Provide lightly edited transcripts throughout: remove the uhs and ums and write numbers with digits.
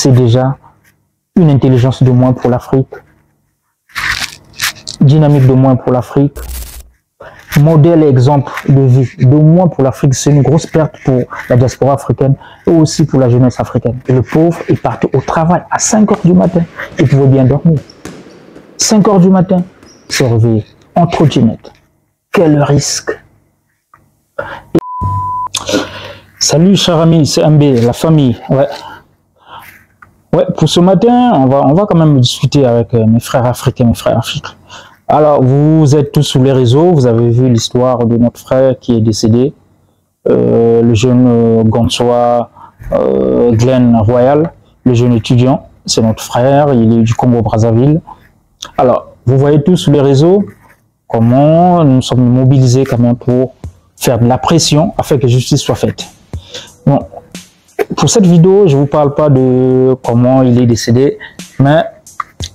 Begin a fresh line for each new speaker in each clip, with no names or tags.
c'est déjà une intelligence de moins pour l'Afrique, dynamique de moins pour l'Afrique, modèle et exemple de vie de moins pour l'Afrique. C'est une grosse perte pour la diaspora africaine et aussi pour la jeunesse africaine. Et le pauvre est parti au travail à 5 h du matin. Il pouvait bien dormir. 5 h du matin, se réveiller en trottinette. Quel risque! Salut chers amis, c'est MB, la famille. Ouais, pour ce matin, on va quand même discuter avec mes frères africains, Alors, vous êtes tous sur les réseaux, vous avez vu l'histoire de notre frère qui est décédé, le jeune Gansois Glenn Royal, le jeune étudiant, c'est notre frère, il est du Congo-Brazzaville. Alors, vous voyez tous sur les réseaux comment nous sommes mobilisés quand même pour faire de la pression afin que justice soit faite. Bon, pour cette vidéo, je ne vous parle pas de comment il est décédé, mais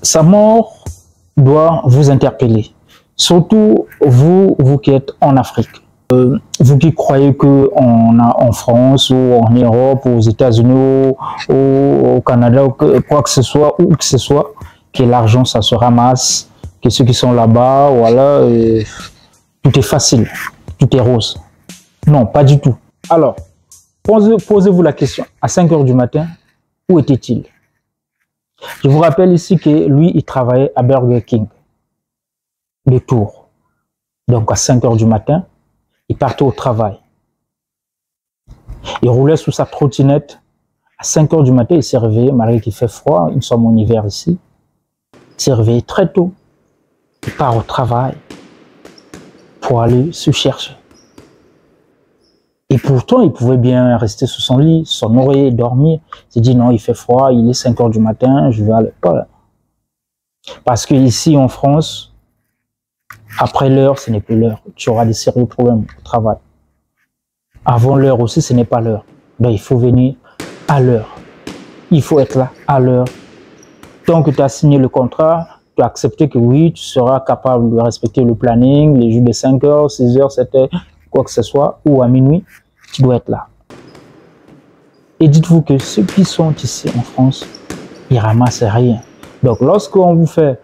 sa mort doit vous interpeller. Surtout vous qui êtes en Afrique. Vous qui croyez qu'on a en France ou en Europe, ou aux États-Unis ou au Canada, ou quoi que ce soit, où que ce soit, que l'argent ça se ramasse, que ceux qui sont là-bas, voilà, tout est facile, tout est rose. Non, pas du tout. Alors, posez-vous la question, à 5 h du matin, où était-il? Je vous rappelle ici que lui, il travaillait à Burger King de Tours. Donc à 5 h du matin, il partait au travail. Il roulait sous sa trottinette. À 5 h du matin, il s'est réveillé, malgré qu'il fait froid, nous sommes en hiver ici. Il s'est réveillé très tôt. Il part au travail pour aller se chercher. Et pourtant, il pouvait bien rester sous son lit, s'honorer, dormir. Il s'est dit non, il fait froid, il est 5 h du matin, je vais à l'école. Parce que ici en France, après l'heure, ce n'est plus l'heure. Tu auras des sérieux problèmes au travail. Avant l'heure aussi, ce n'est pas l'heure. Donc il faut venir à l'heure. Il faut être là à l'heure. Tant que tu as signé le contrat, tu as accepté que oui, tu seras capable de respecter le planning, les jours de 5 h, 6 h, 7 h, quoi que ce soit, ou à minuit, tu dois être là. Et dites-vous que ceux qui sont ici en France, ils ramassent rien. Donc, lorsqu'on vous fait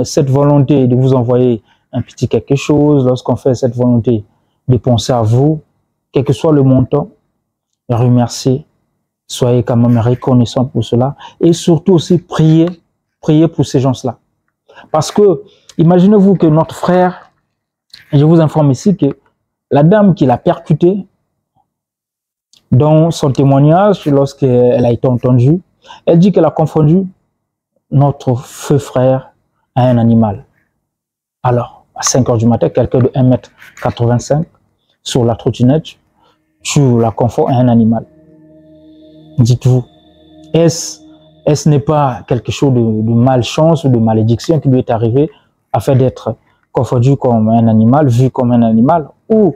cette volonté de vous envoyer un petit quelque chose, lorsqu'on fait cette volonté de penser à vous, quel que soit le montant, remerciez, soyez quand même reconnaissants pour cela, et surtout aussi priez pour ces gens-là. Parce que, imaginez-vous que notre frère, je vous informe ici que la dame qui l'a percuté, dans son témoignage, lorsqu'elle a été entendue, elle dit qu'elle a confondu notre feu frère à un animal. Alors, à 5 h du matin, quelqu'un de 1,85 m sur la trottinette, tu la confonds à un animal. Dites-vous, est-ce n'est pas quelque chose de malchance ou de malédiction qui lui est arrivé afin d'être confondu comme un animal, vu comme un animal, ou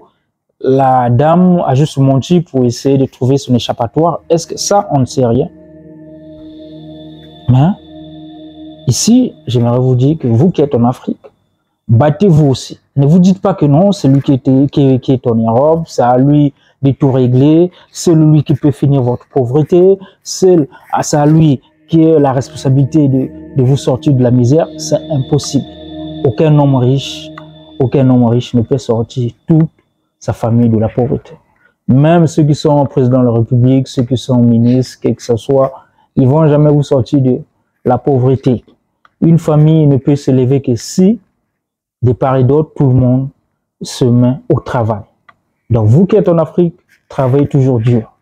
la dame a juste menti pour essayer de trouver son échappatoire? Est-ce que ça, on ne sait rien? Mais ici, j'aimerais vous dire que vous qui êtes en Afrique, battez-vous aussi. Ne vous dites pas que non, c'est lui qui est en Europe, c'est à lui de tout régler, c'est lui qui peut finir votre pauvreté, c'est à lui qui a la responsabilité de vous sortir de la misère. C'est impossible. Aucun homme riche ne peut sortir toute sa famille de la pauvreté. Même ceux qui sont présidents de la République, ceux qui sont ministres, quel que ce soit, ils vont jamais vous sortir de la pauvreté. Une famille ne peut s'élever que si, de part et d'autre, tout le monde se met au travail. Donc vous qui êtes en Afrique, travaillez toujours dur.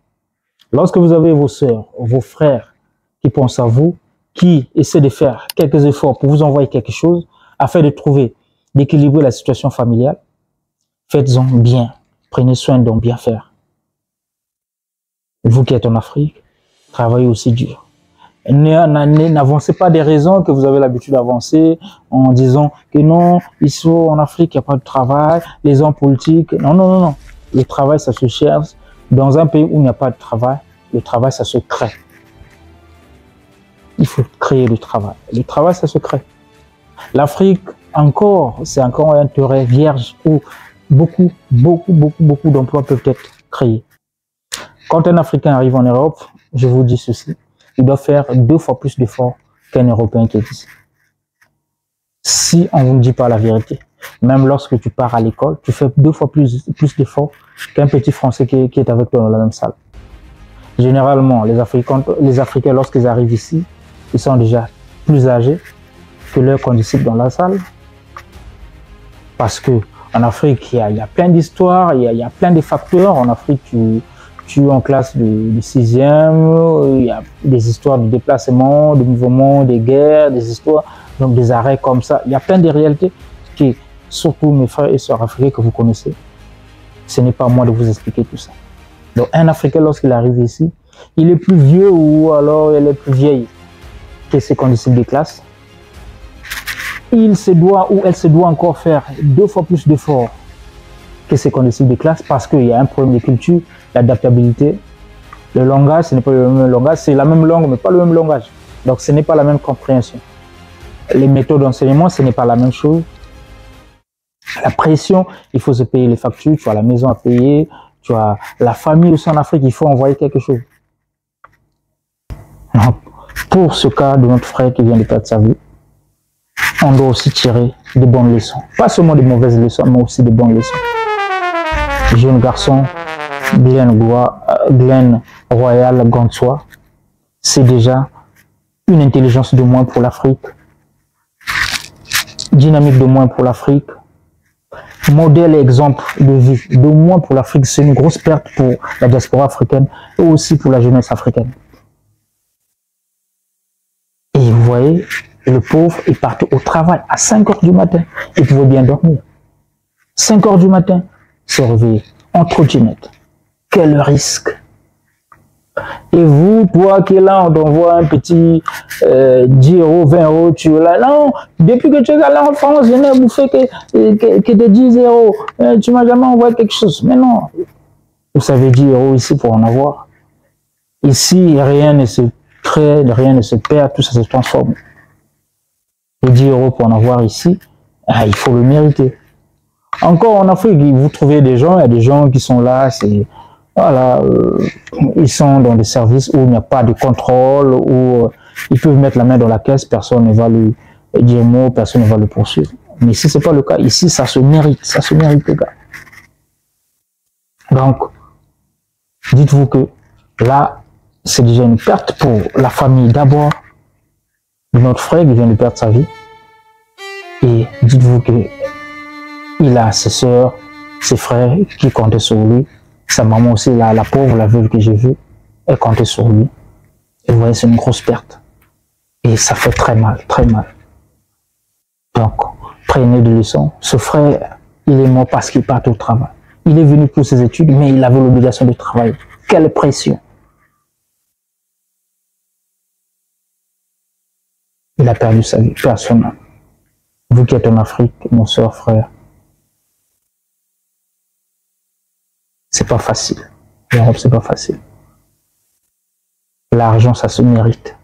Lorsque vous avez vos sœurs, vos frères qui pensent à vous, qui essaient de faire quelques efforts pour vous envoyer quelque chose, afin de trouver, d'équilibrer la situation familiale, faites-en bien. Prenez soin d'en bien faire. Vous qui êtes en Afrique, travaillez aussi dur. N'avancez pas des raisons que vous avez l'habitude d'avancer en disant que non, ici en Afrique, il n'y a pas de travail, les hommes politiques. Non, non, non, non. Le travail, ça se cherche. Dans un pays où il n'y a pas de travail, le travail, ça se crée. Il faut créer le travail. Le travail, ça se crée. L'Afrique, c'est encore un terrain vierge où beaucoup d'emplois peuvent être créés. Quand un Africain arrive en Europe, je vous dis ceci, il doit faire 2 fois plus d'efforts qu'un Européen qui est ici. Si on ne dit pas la vérité, même lorsque tu pars à l'école, tu fais 2 fois plus d'efforts qu'un petit Français qui est avec toi dans la même salle. Généralement, les Africains, lorsqu'ils arrivent ici, ils sont déjà plus âgés que leurs condisciples dans la salle. Parce que en Afrique, il y a plein d'histoires, il y a plein de facteurs. En Afrique, tu es en classe de 6e, il y a des histoires de déplacement, de mouvements, des guerres, des histoires, donc des arrêts comme ça. Il y a plein de réalités qui, surtout mes frères et sœurs africains que vous connaissez, ce n'est pas à moi de vous expliquer tout ça. Donc un Africain, lorsqu'il arrive ici, il est plus vieux ou alors elle est plus vieille que ses condisciples de classe. Il se doit ou elle se doit encore faire 2 fois plus d'efforts que ses condisciples de classe parce qu'il y a un problème de culture, l'adaptabilité. Le langage, ce n'est pas le même langage, c'est la même langue mais pas le même langage. Donc ce n'est pas la même compréhension. Les méthodes d'enseignement, ce n'est pas la même chose. La pression, il faut se payer les factures, tu as la maison à payer, tu as la famille aussi en Afrique, il faut envoyer quelque chose. Donc, pour ce cas de notre frère qui vient de perdre sa vie, on doit aussi tirer de bonnes leçons. Pas seulement de mauvaises leçons, mais aussi de bonnes leçons. Jeune garçon, Glenn Royal Gansois, c'est déjà une intelligence de moins pour l'Afrique, dynamique de moins pour l'Afrique, modèle et exemple de vie de moins pour l'Afrique. C'est une grosse perte pour la diaspora africaine et aussi pour la jeunesse africaine. Et vous voyez, le pauvre est parti au travail à 5 h du matin. Il pouvait bien dormir. 5 h du matin, se réveiller en trottinette. Quel risque! Et vous, toi qui es là, on t'envoie un petit 10 €, 20 €, tu es là. Non, depuis que tu es allé en France, je n'ai bouffé que des 10 €. Tu m'as jamais envoyé quelque chose. Mais non, vous savez 10 € ici pour en avoir. Ici, rien ne se crée, rien ne se perd, tout ça se transforme. Les 10 € pour en avoir ici, il faut le mériter. Encore en Afrique, vous trouvez des gens, il y a des gens qui sont là, c'est voilà, ils sont dans des services où il n'y a pas de contrôle, où ils peuvent mettre la main dans la caisse, personne ne va lui dire mot, personne ne va le poursuivre. Mais ici, c'est pas le cas. Ici, ça se mérite, les gars. Donc, dites-vous que là, c'est déjà une perte pour la famille d'abord de notre frère qui vient de perdre sa vie. Et dites-vous que il a ses soeurs, ses frères qui comptaient sur lui. Sa maman aussi, la pauvre, la veuve que j'ai vue, elle comptait sur lui. Et vous voyez, c'est une grosse perte. Et ça fait très mal, très mal. Donc, prenez des leçons. Ce frère, il est mort parce qu'il part au travail. Il est venu pour ses études, mais il avait l'obligation de travailler. Quelle pression! Il a perdu sa vie, personnellement. Vous qui êtes en Afrique, mon soeur, frère, c'est pas facile. L'Europe, c'est pas facile. L'argent, ça se mérite.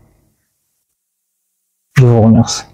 Je vous remercie.